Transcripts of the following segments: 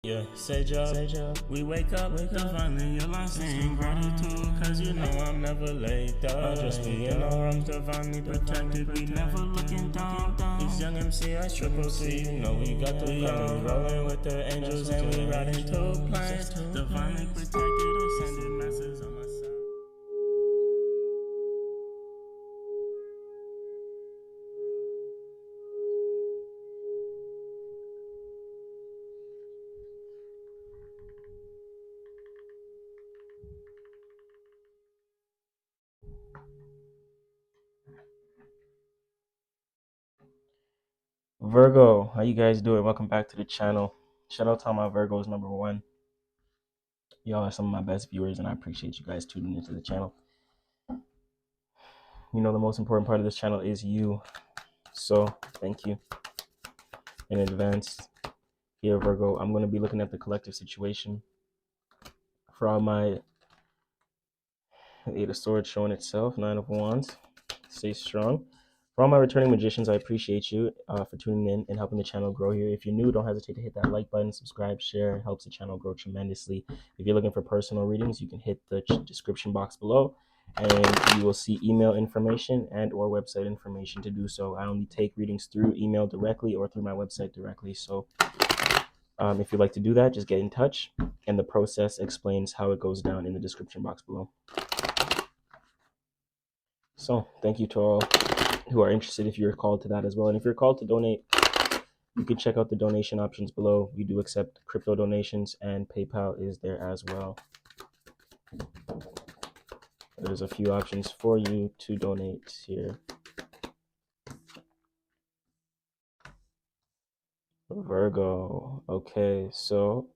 Yeah, say job. We wake up divinely aligned, saying gratitude, cause you know I'm never laid down. Just be in our arms, divinely protected, we never looking down. These young MC, I triple C, you know we got the young rolling with the angels, and we riding two planes. Divinely protected, ascended masses on my side. Virgo, how you guys doing? Welcome back to the channel. Shout out to all my Virgos, number one. Y'all are some of my best viewers, and I appreciate you guys tuning into the channel. You know, the most important part of this channel is you. So thank you in advance. Here, Virgo, I'm going to be looking at the collective situation for all my Eight of Swords showing itself, Nine of Wands. Stay strong. For all my returning magicians, I appreciate you for tuning in and helping the channel grow here. If you're new, don't hesitate to hit that like button, subscribe, share. It helps the channel grow tremendously. If you're looking for personal readings, you can hit the description box below, and you will see email information and or website information to do so. I only take readings through email directly or through my website directly. So if you'd like to do that, just get in touch, and the process explains how it goes down in the description box below. So thank you to all who are interested if you're called to that as well. And if you're called to donate, you can check out the donation options below. We do accept crypto donations, and PayPal is there as well. There's a few options for you to donate here. Virgo. Okay, so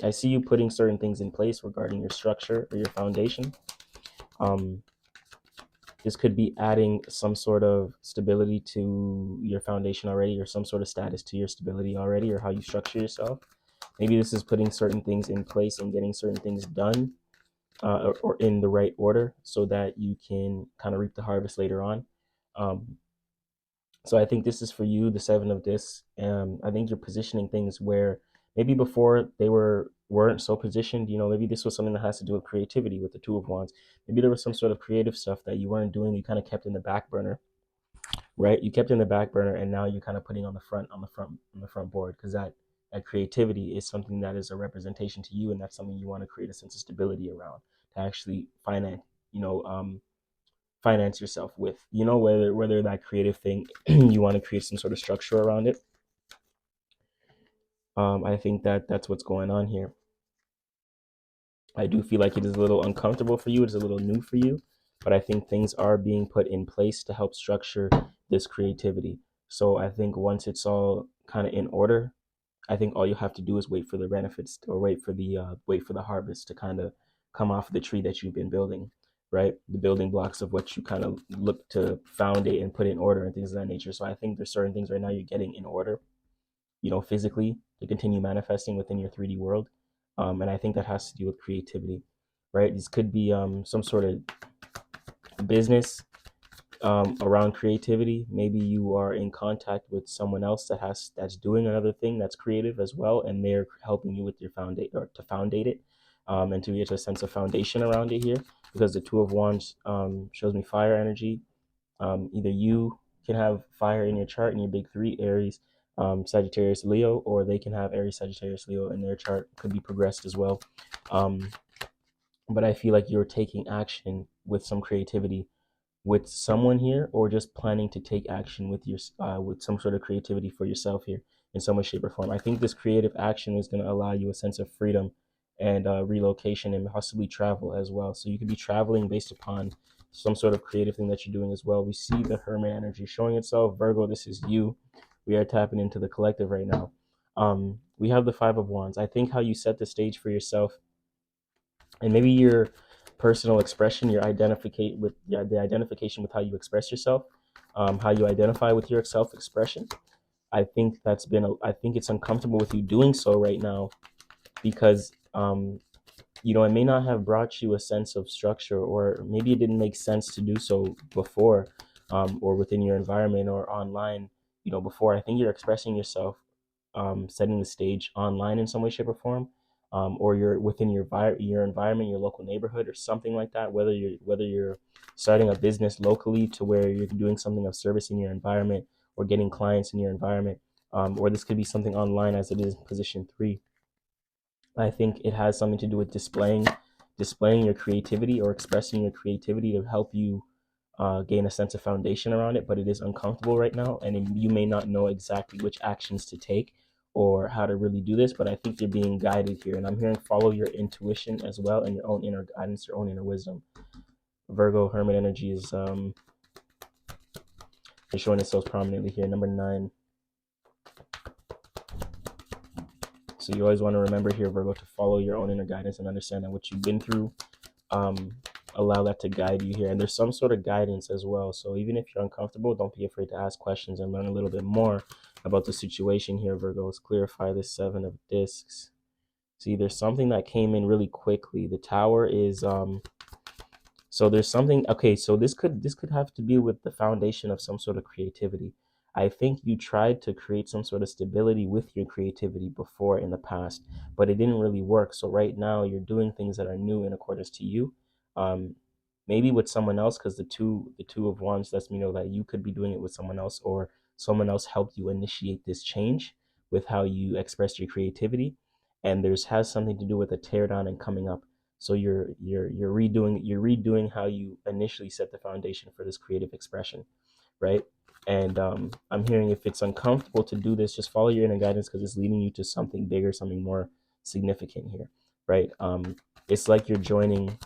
I see you putting certain things in place regarding your structure or your foundation. This could be adding some sort of stability to your foundation already, or some sort of status to your stability already, or how you structure yourself. Maybe this is putting certain things in place and getting certain things done or in the right order so that you can kind of reap the harvest later on. So I think this is for you, the Seven of Discs. I think you're positioning things where maybe before they weren't so positioned. You know, maybe this was something that has to do with creativity with the Two of Wands. Maybe there was some sort of creative stuff that you weren't doing. You kind of kept in the back burner, right? You kept in the back burner, and now you're kind of putting on the front board, because that creativity is something that is a representation to you, and that's something you want to create a sense of stability around, to actually finance yourself with, whether that creative thing you want to create some sort of structure around it. I think that's what's going on here. I do feel like it is a little uncomfortable for you. It's a little new for you, but I think things are being put in place to help structure this creativity. So I think once it's all kind of in order, I think all you have to do is wait for the benefits, or wait for the harvest to kind of come off the tree that you've been building, right? The building blocks of what you kind of look to foundate and put in order and things of that nature. So I think there's certain things right now you're getting in order, physically, to continue manifesting within your 3D world. And I think that has to do with creativity, right? This could be some sort of business around creativity. Maybe you are in contact with someone else that's doing another thing that's creative as well, and they're helping you with your to foundate it, and to get a sense of foundation around it here, because the Two of Wands shows me fire energy. Either you can have fire in your chart in your big three, Aries, Sagittarius, Leo, or they can have Aries, Sagittarius, Leo in their chart. Could be progressed as well. But I feel like you're taking action with some creativity with someone here, or just planning to take action with with some sort of creativity for yourself here in some way, shape, or form. I think this creative action is going to allow you a sense of freedom and relocation, and possibly travel as well. So you could be traveling based upon some sort of creative thing that you're doing as well. We see the Hermit energy showing itself. Virgo, this is you. We are tapping into the collective right now. We have the Five of Wands. I think how you set the stage for yourself, and maybe your personal expression, the identification with how you express yourself, how you identify with your self-expression. I think I think it's uncomfortable with you doing so right now, because it may not have brought you a sense of structure, or maybe it didn't make sense to do so before, or within your environment or online, before. I think you're expressing yourself setting the stage online in some way, shape, or form, or you're within your environment, your local neighborhood, or something like that. Whether you're starting a business locally to where you're doing something of service in your environment, or getting clients in your environment, or this could be something online as it is in position 3. I think it has something to do with displaying your creativity or expressing your creativity to help you gain a sense of foundation around it, but it is uncomfortable right now, and you may not know exactly which actions to take or how to really do this, but I think you're being guided here, and I'm hearing follow your intuition as well and your own inner guidance, your own inner wisdom. Virgo Hermit energy is showing itself prominently here. Number 9. So you always want to remember here, Virgo, to follow your own inner guidance and understand that what you've been through, allow that to guide you here. And there's some sort of guidance as well. So even if you're uncomfortable, don't be afraid to ask questions and learn a little bit more about the situation here, Virgo. Let's clarify this 7 of discs. See, there's something that came in really quickly. The Tower is so there's something, okay, so this could have to do with the foundation of some sort of creativity. I think you tried to create some sort of stability with your creativity before in the past, but it didn't really work. So right now you're doing things that are new in accordance to you. Maybe with someone else, because the two of wands lets me know that you could be doing it with someone else, or someone else helped you initiate this change with how you express your creativity. And there's has something to do with a teardown and coming up. So you're redoing how you initially set the foundation for this creative expression, right? And I'm hearing if it's uncomfortable to do this, just follow your inner guidance, because it's leading you to something bigger, something more significant here, right? It's like you're going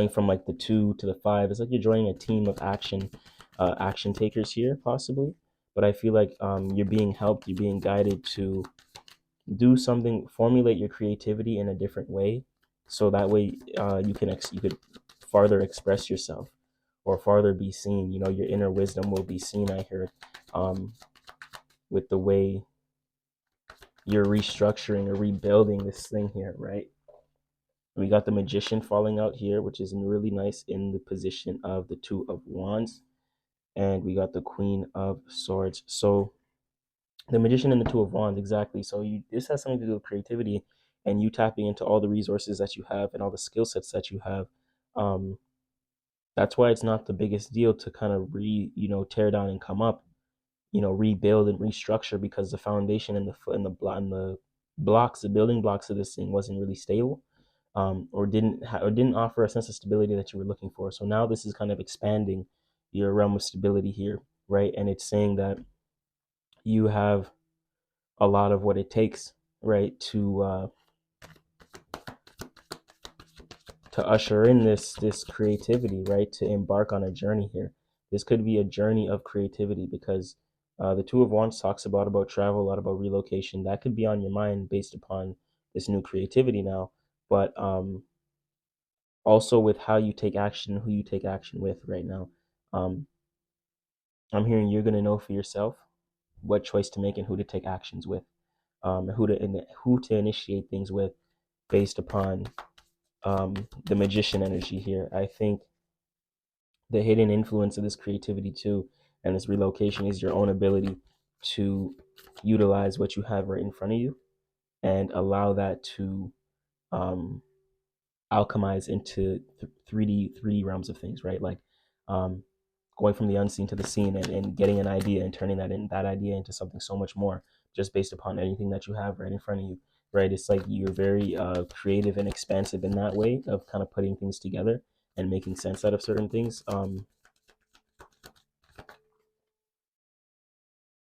from like the 2 to the 5. It's like you're joining a team of action takers here, possibly. But I feel like you're being helped, you're being guided to do something, formulate your creativity in a different way, so that way you could farther express yourself or farther be seen. Your inner wisdom will be seen, I heard, with the way you're restructuring or rebuilding this thing here, right? We got the Magician falling out here, which is really nice in the position of the 2 of Wands, and we got the Queen of Swords. So the Magician and the 2 of Wands, exactly. So this has something to do with creativity and you tapping into all the resources that you have and all the skill sets that you have. That's why it's not the biggest deal to kind of tear down and come up, rebuild and restructure, because the foundation and the blocks, the building blocks of this thing wasn't really stable, or didn't offer a sense of stability that you were looking for. So now this is kind of expanding your realm of stability here, right? And it's saying that you have a lot of what it takes, right, to usher in this creativity, right, to embark on a journey here. This could be a journey of creativity, because the 2 of Wands talks about travel, a lot about relocation. That could be on your mind based upon this new creativity now, but also with how you take action, who you take action with right now. I'm hearing you're going to know for yourself what choice to make and who to take actions with, who to initiate things with, based upon the Magician energy here. I think the hidden influence of this creativity too, and this relocation, is your own ability to utilize what you have right in front of you and allow that to alchemize into 3D realms of things, right? Like going from the unseen to the seen, and getting an idea and turning that idea into something so much more, just based upon anything that you have right in front of you, right? It's like you're very creative and expansive in that way of kind of putting things together and making sense out of certain things.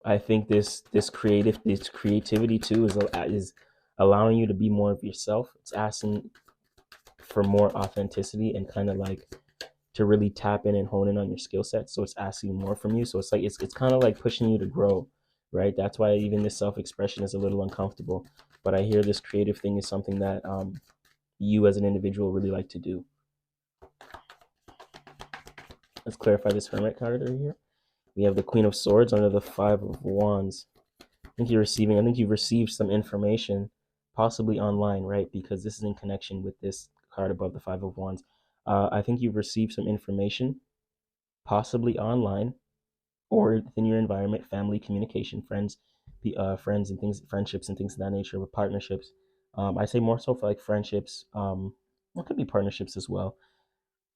I think this creativity too is allowing you to be more of yourself. It's asking for more authenticity and kind of like to really tap in and hone in on your skill set. So it's asking more from you. So it's like it's kind of like pushing you to grow, right? That's why even this self-expression is a little uncomfortable. But I hear this creative thing is something that you as an individual really like to do. Let's clarify this Hermit card right here. We have the Queen of Swords under the 5 of Wands. I think you've received some information, possibly online, right? Because this is in connection with this card above the 5 of Wands. I think you've received some information, possibly online or within your environment, family, communication, friends, friends and things, friendships and things of that nature, with partnerships. I say more so for like friendships. It could be partnerships as well,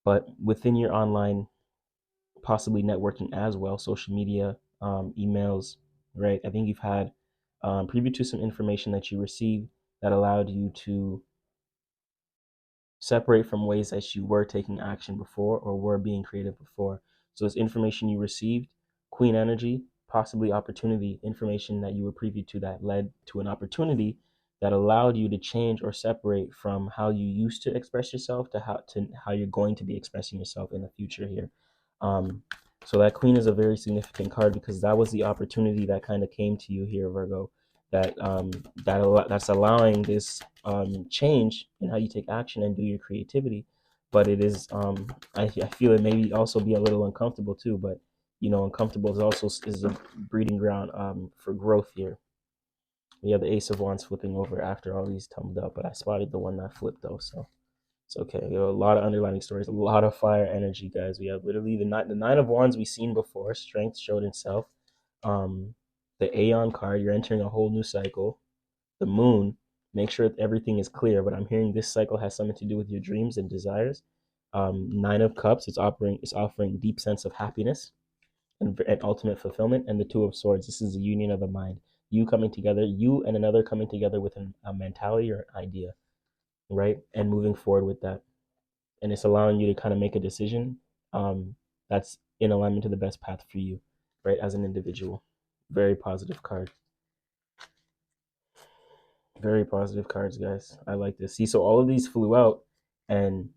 but within your online, possibly networking as well, social media, emails, right? I think you've had preview to some information that you received that allowed you to separate from ways that you were taking action before or were being creative before. So it's information you received, queen energy, possibly opportunity, information that you were privy to that led to an opportunity that allowed you to change or separate from how you used to express yourself to how you're going to be expressing yourself in the future here. Um, so that queen is a very significant card because that was the opportunity that kind of came to you here, Virgo. That's allowing this change in how you take action and do your creativity. But it is, I feel it maybe also be a little uncomfortable too. But uncomfortable is a breeding ground for growth here. We have the Ace of Wands flipping over after all these tumbled up, but I spotted the one that flipped though, so it's okay. We have a lot of underlining stories, a lot of fire energy, guys. We have literally the nine of Wands we've seen before. Strength showed itself. Um, the Aeon card, you're entering a whole new cycle. The Moon, make sure that everything is clear. But I'm hearing this cycle has something to do with your dreams and desires. Nine of Cups, it's offering deep sense of happiness and ultimate fulfillment. And the Two of Swords, this is the union of the mind. You coming together, you and another coming together with a mentality or an idea, right? And moving forward with that. And it's allowing you to kind of make a decision that's in alignment to the best path for you, right? As an individual. Very positive card. Very positive cards, guys. I like this. See, so all of these flew out, and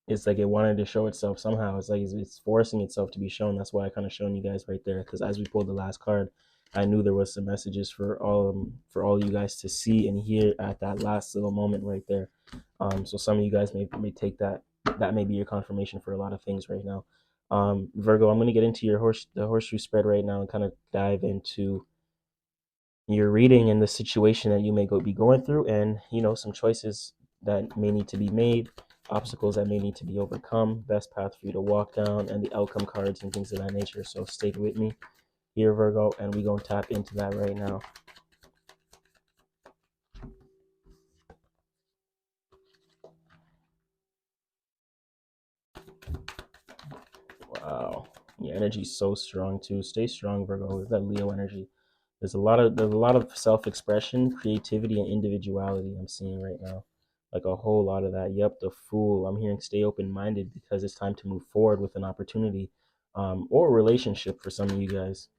it's like it wanted to show itself somehow. It's like it's forcing itself to be shown. That's why I kind of shown you guys right there. Because as we pulled the last card, I knew there was some messages for all you guys to see and hear at that last little moment right there. So some of you guys may take that. That may be your confirmation for a lot of things right now. Virgo, I'm going to get into the horseshoe spread right now and kind of dive into your reading and the situation that you may be going through, and some choices that may need to be made, obstacles that may need to be overcome, best path for you to walk down, and the outcome cards and things of that nature. So stay with me here, Virgo, and we're going to tap into that right now. Wow, your energy's so strong too. Stay strong, Virgo. With that Leo energy, there's a lot of self-expression, creativity, and individuality I'm seeing right now. Like a whole lot of that. Yep, the Fool. I'm hearing stay open-minded because it's time to move forward with an opportunity or a relationship for some of you guys.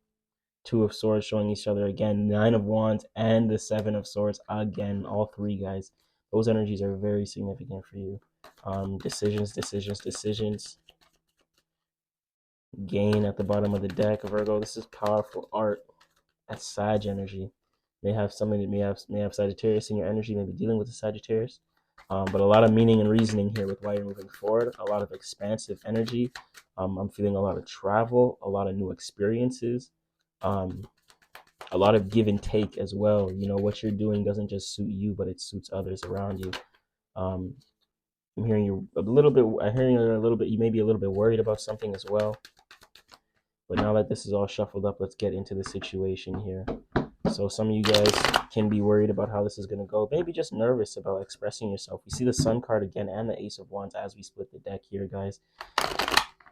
Two of Swords showing each other again. Nine of Wands and the Seven of Swords again. All three, guys. Those energies are very significant for you. Decisions. Gain at the bottom of the deck, Virgo. This is powerful art. That's Sag energy. May have somebody that may have Sagittarius in your energy, maybe dealing with the Sagittarius. But a lot of meaning and reasoning here with why you're moving forward. A lot of expansive energy. I'm feeling a lot of travel, a lot of new experiences, a lot of give and take as well. What you're doing doesn't just suit you, but it suits others around you. I'm hearing you a little bit. I'm hearing you a little bit. You may be a little bit worried about something as well. But now that this is all shuffled up, let's get into the situation here. So some of you guys can be worried about how this is going to go. Maybe just nervous about expressing yourself. We see the Sun card again and the Ace of Wands as we split the deck here, guys.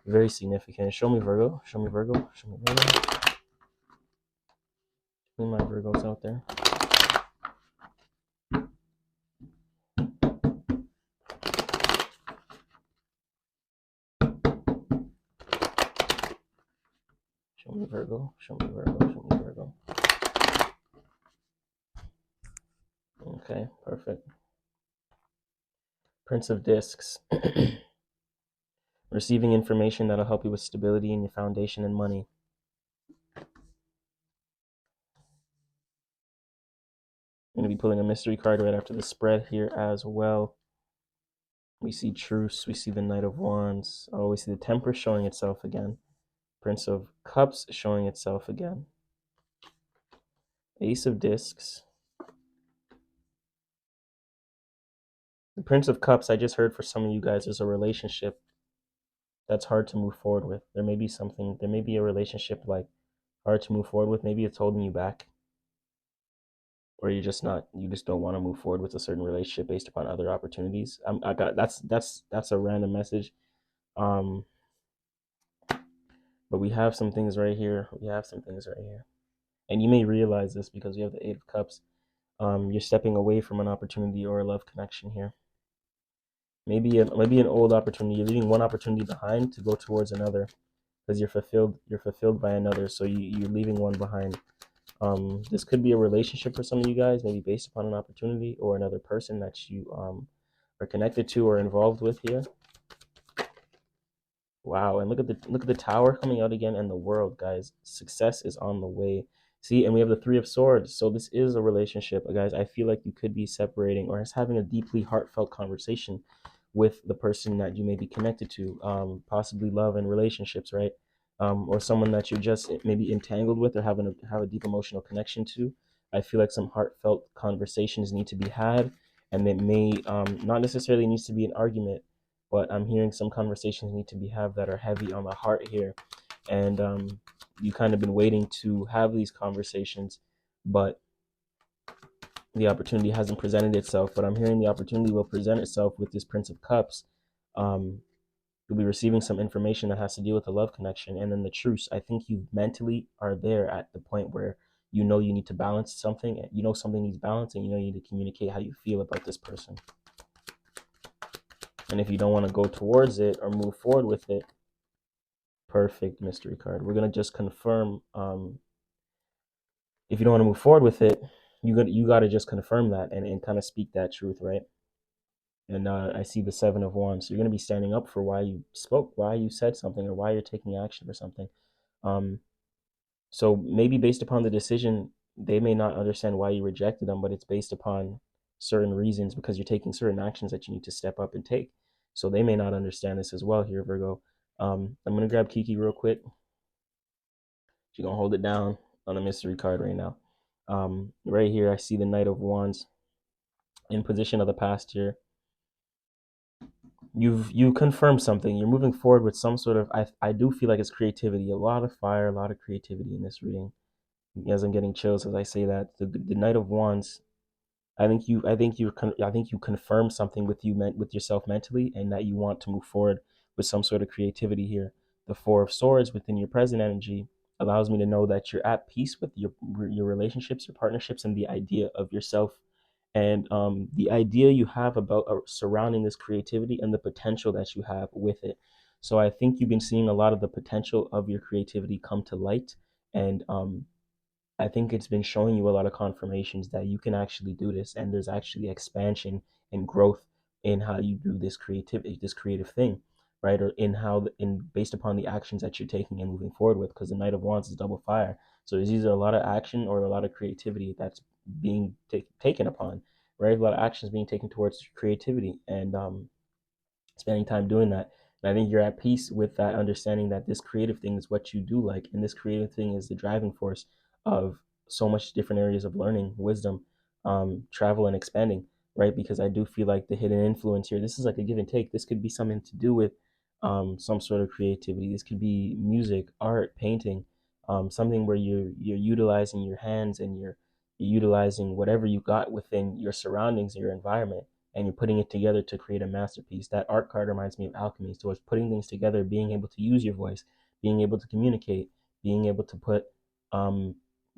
Very significant. Show me Virgo. Show me Virgo. Show me Virgo. Show me my Virgos out there. Show me Virgo. Show me Virgo. Show me Virgo. Okay, perfect. Prince of Discs. Receiving information that'll help you with stability in your foundation and money. I'm going to be pulling a mystery card right after the spread here as well. We see Truce. We see the Knight of Wands. Oh, we see the Temperance showing itself again. Prince of Cups showing itself again. Ace of Discs. The Prince of Cups, I just heard for some of you guys, is a relationship that's hard to move forward with. There may be a relationship like hard to move forward with. Maybe it's holding you back. or you just don't want to move forward with a certain relationship based upon other opportunities. I got that's a random message. Um, but we have some things right here. We have some things right here, and you may realize this because we have the Eight of Cups. You're stepping away from an opportunity or a love connection here. Maybe an old opportunity. You're leaving one opportunity behind to go towards another because you're fulfilled by another, so you're leaving one behind. This could be a relationship for some of you guys, maybe based upon an opportunity or another person that you are connected to or involved with here. Wow, and look at the tower coming out again, and the world, guys. Success is on the way. See, and we have the Three of Swords. So this is a relationship, guys. I feel like you could be separating or just having a deeply heartfelt conversation with the person that you may be connected to, possibly love and relationships, right? Or someone that you're just maybe entangled with or have a deep emotional connection to. I feel like some heartfelt conversations need to be had, and it may not necessarily needs to be an argument, but I'm hearing some conversations need to be had that are heavy on the heart here, and you kind of been waiting to have these conversations, but the opportunity hasn't presented itself. But I'm hearing the opportunity will present itself with this Prince of Cups. Um, you'll be receiving some information that has to do with a love connection, and then the truce. I think you mentally are there at the point where you know you need to balance something. You know something needs balance, and you know you need to communicate how you feel about this person. And if you don't want to go towards it or move forward with it, perfect mystery card. We're gonna just confirm. If you don't want to move forward with it, you gotta just confirm that and kind of speak that truth, right? And I see the Seven of Wands. So you're gonna be standing up for why you spoke, why you said something, or why you're taking action for something. Um, so maybe based upon the decision, they may not understand why you rejected them, but it's based upon certain reasons because you're taking certain actions that you need to step up and take. So they may not understand this as well here, Virgo. I'm gonna grab Kiki real quick. She's gonna hold it down on a mystery card right now. Right here, I see the Knight of Wands in position of the past here. You confirmed something. You're moving forward with some sort of. I do feel like it's creativity. A lot of fire, a lot of creativity in this reading. As I'm getting chills as I say that, the Knight of Wands. I think you confirm something with with yourself mentally, and that you want to move forward with some sort of creativity here. The Four of Swords within your present energy allows me to know that you're at peace with your relationships, your partnerships, and the idea of yourself, and the idea you have about surrounding this creativity and the potential that you have with it. So I think you've been seeing a lot of the potential of your creativity come to light, and I think it's been showing you a lot of confirmations that you can actually do this, and there's actually expansion and growth in how you do this creativity, this creative thing, right? Or in how, in based upon the actions that you're taking and moving forward with, because the Knight of Wands is double fire. So there's either a lot of action or a lot of creativity that's being taken upon, right? A lot of actions being taken towards creativity, and spending time doing that. And I think you're at peace with that understanding that this creative thing is what you do like, and this creative thing is the driving force of so much different areas of learning, wisdom, travel, and expanding, right? Because I do feel like the hidden influence here, this is like a give and take. This could be something to do with some sort of creativity. This could be music, art, painting, something where you're utilizing your hands and you're utilizing whatever you got within your surroundings, your environment, and you're putting it together to create a masterpiece. That art card reminds me of alchemy. So it's putting things together, being able to use your voice, being able to communicate, being able to put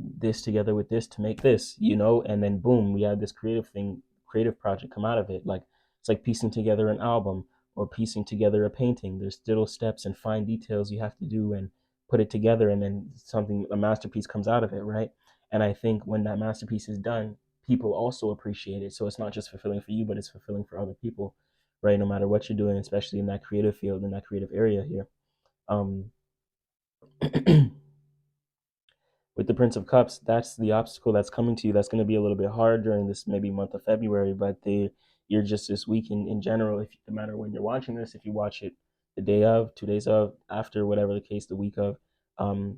this together with this to make this, and then boom, we had this creative project come out of it. Like it's like piecing together an album or piecing together a painting. There's little steps and fine details you have to do and put it together, and then a masterpiece comes out of it, right? And I think when that masterpiece is done, people also appreciate it. So it's not just fulfilling for you, but it's fulfilling for other people, right? No matter what you're doing, especially in that creative field, in that creative area here. Um, with the Prince of Cups, that's the obstacle that's coming to you. That's going to be a little bit hard during this maybe month of February, but you're just this week in general. If no matter when you're watching this, if you watch it the day of, 2 days of, after, whatever the case, the week of,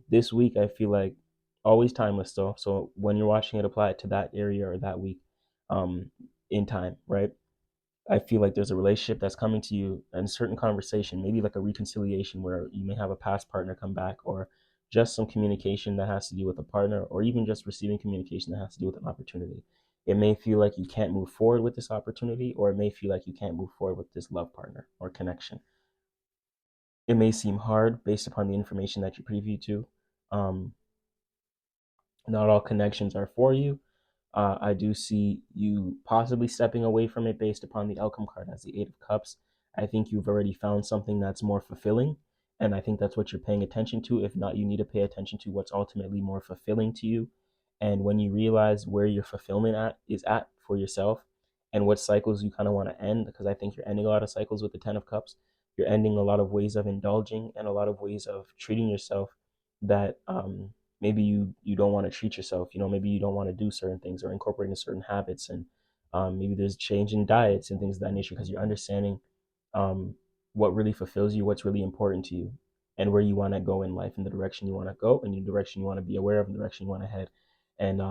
this week I feel like always timeless though. So when you're watching it, apply it to that area or that week, um, in time, right? I feel like there's a relationship that's coming to you and a certain conversation, maybe like a reconciliation where you may have a past partner come back, or just some communication that has to do with a partner, or even just receiving communication that has to do with an opportunity. It may feel like you can't move forward with this opportunity, or it may feel like you can't move forward with this love partner or connection. It may seem hard based upon the information that you preview to. Um, Not all connections are for you. I do see you possibly stepping away from it based upon the outcome card as the Eight of Cups. I think you've already found something that's more fulfilling, and I think that's what you're paying attention to. If not, you need to pay attention to what's ultimately more fulfilling to you. And when you realize where your fulfillment is at for yourself, and what cycles you kind of want to end, because I think you're ending a lot of cycles with the Ten of Cups. You're ending a lot of ways of indulging and a lot of ways of treating yourself that maybe you don't want to treat yourself. Maybe you don't want to do certain things or incorporating certain habits, and maybe there's change in diets and things of that nature, because you're understanding what really fulfills you, what's really important to you, and where you want to go in life, and the direction you want to go, and the direction you want to be aware of, and the direction you want to head. And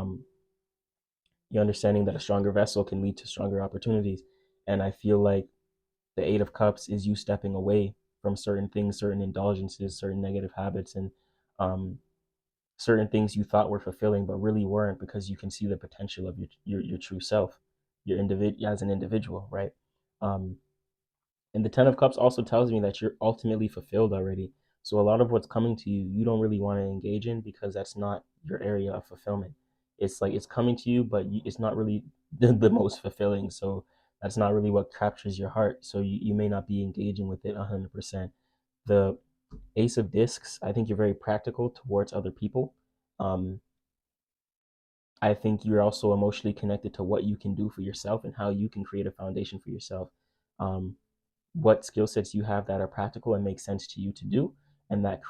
you're understanding that a stronger vessel can lead to stronger opportunities. And I feel like the Eight of Cups is you stepping away from certain things, certain indulgences, certain negative habits, and um, certain things you thought were fulfilling but really weren't, because you can see the potential of your true self, your individual as an individual, right? Um, and the Ten of Cups also tells me that you're ultimately fulfilled already. So a lot of what's coming to you, you don't really want to engage in, because that's not your area of fulfillment. It's like it's coming to you, but it's not really the most fulfilling. So that's not really what captures your heart. So you may not be engaging with it 100%. The Ace of Discs, I think you're very practical towards other people. Um, I think you're also emotionally connected to what you can do for yourself and how you can create a foundation for yourself. Um, what skill sets you have that are practical and make sense to you to do, and that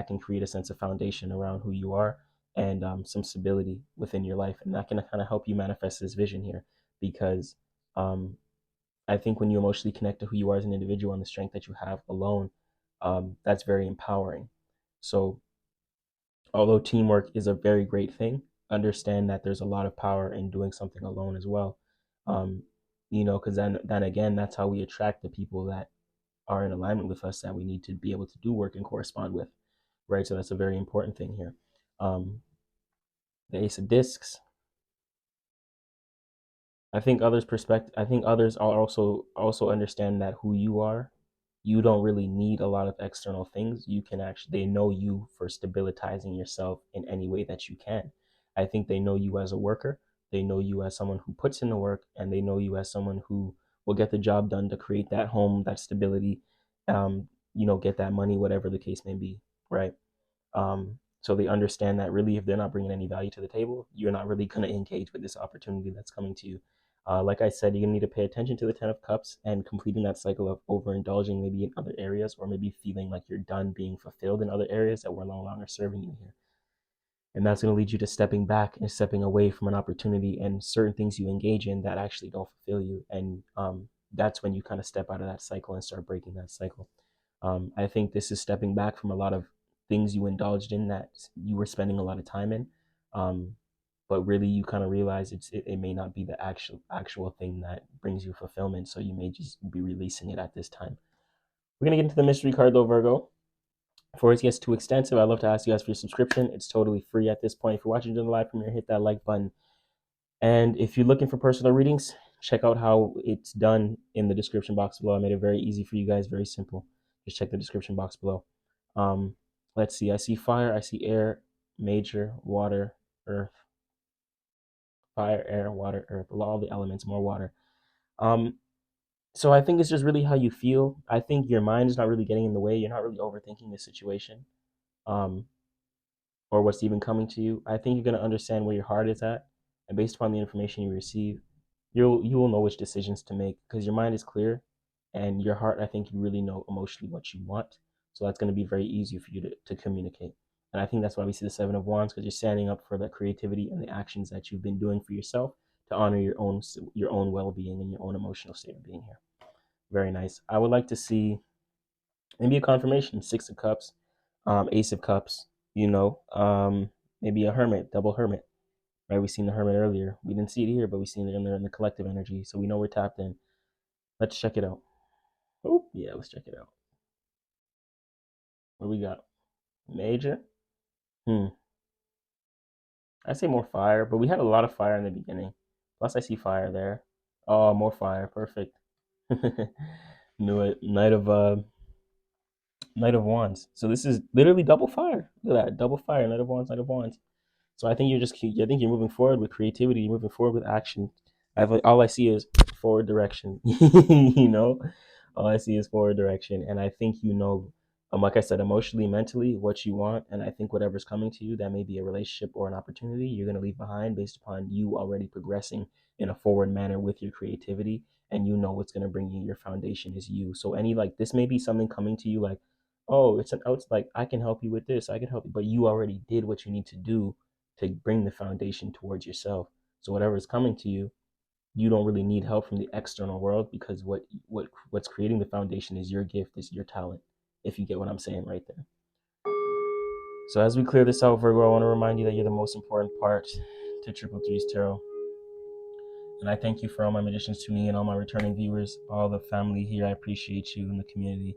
can create a sense of foundation around who you are, and some stability within your life, and that can kind of help you manifest this vision here, because um, I think when you emotionally connect to who you are as an individual and the strength that you have alone, that's very empowering. So although teamwork is a very great thing, understand that there's a lot of power in doing something alone as well. Um, because then again, that's how we attract the people that are in alignment with us, that we need to be able to do work and correspond with, right? So that's a very important thing here. Um, the Ace of Discs, I think others are also understand that who you are, you don't really need a lot of external things. You can actually They know you for stabilizing yourself in any way that you can. I think they know you as a worker. They know you as someone who puts in the work, and they know you as someone who will get the job done to create that home, that stability, get that money, whatever the case may be, right? So they understand that really, if they're not bringing any value to the table, you're not really going to engage with this opportunity that's coming to you. Like I said, you're going to need to pay attention to the Ten of Cups and completing that cycle of overindulging maybe in other areas, or maybe feeling like you're done being fulfilled in other areas that were no longer serving you here. And that's going to lead you to stepping back and stepping away from an opportunity and certain things you engage in that actually don't fulfill you. And that's when you kind of step out of that cycle and start breaking that cycle. I think this is stepping back from a lot of things you indulged in that you were spending a lot of time in. Um, but really you kind of realize it may not be the actual thing that brings you fulfillment. So you may just be releasing it at this time. We're going to get into the mystery card though, Virgo. Before it gets too extensive, I'd love to ask you guys for your subscription. It's totally free at this point. If you're watching the live from here, hit that like button. And if you're looking for personal readings, check out how it's done in the description box below. I made it very easy for you guys, very simple. Just check the description box below. Um, let's see. I see fire, I see air, major, water, earth, fire, air, water, earth, all the elements, more water. Um, so I think it's just really how you feel. I think your mind is not really getting in the way. You're not really overthinking the situation. Um, or what's even coming to you. I think you're going to understand where your heart is at, and based upon the information you receive, you will know which decisions to make, because your mind is clear, and your heart, I think you really know emotionally what you want. So that's going to be very easy for you to communicate. And I think that's why we see the Seven of Wands, because you're standing up for the creativity and the actions that you've been doing for yourself to honor your own well-being and your own emotional state of being here. Very nice. I would like to see maybe a confirmation: Six of Cups, Ace of Cups, maybe a Hermit, double Hermit, right? We seen the Hermit earlier. We didn't see it here, but we seen it in there in the collective energy, so we know we're tapped in. Let's check it out. Oh yeah, let's check it out. What we got? Major, Hmm. I say more fire, but we had a lot of fire in the beginning. Plus, I see fire there. Oh, more fire. Perfect. Knew it. Knight of Wands. So this is literally double fire. Look at that. Double fire. Knight of Wands. Knight of Wands. So I think I think you're moving forward with creativity. You're moving forward with action. All I see is forward direction. you know, all I see is forward direction, and I think like I said, emotionally, mentally, what you want, and I think whatever's coming to you, that may be a relationship or an opportunity, you're gonna leave behind based upon you already progressing in a forward manner with your creativity, and what's gonna bring you your foundation is you. So this may be something coming to you like, oh, it's like I can help you with this, I can help you, but you already did what you need to do to bring the foundation towards yourself. So whatever is coming to you, you don't really need help from the external world because what's creating the foundation is your gift, is your talent. If you get what I'm saying right there. So as we clear this out, Virgo, I want to remind you that you're the most important part to Triple Threes Tarot. And I thank you for all my magicians tuning in, all my returning viewers, all the family here. I appreciate you in the community.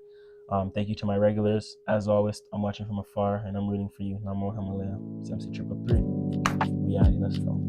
Thank you to my regulars. As always, I'm watching from afar and I'm rooting for you. Namo Himalaya. Samsi Triple Three. We out. Let's go.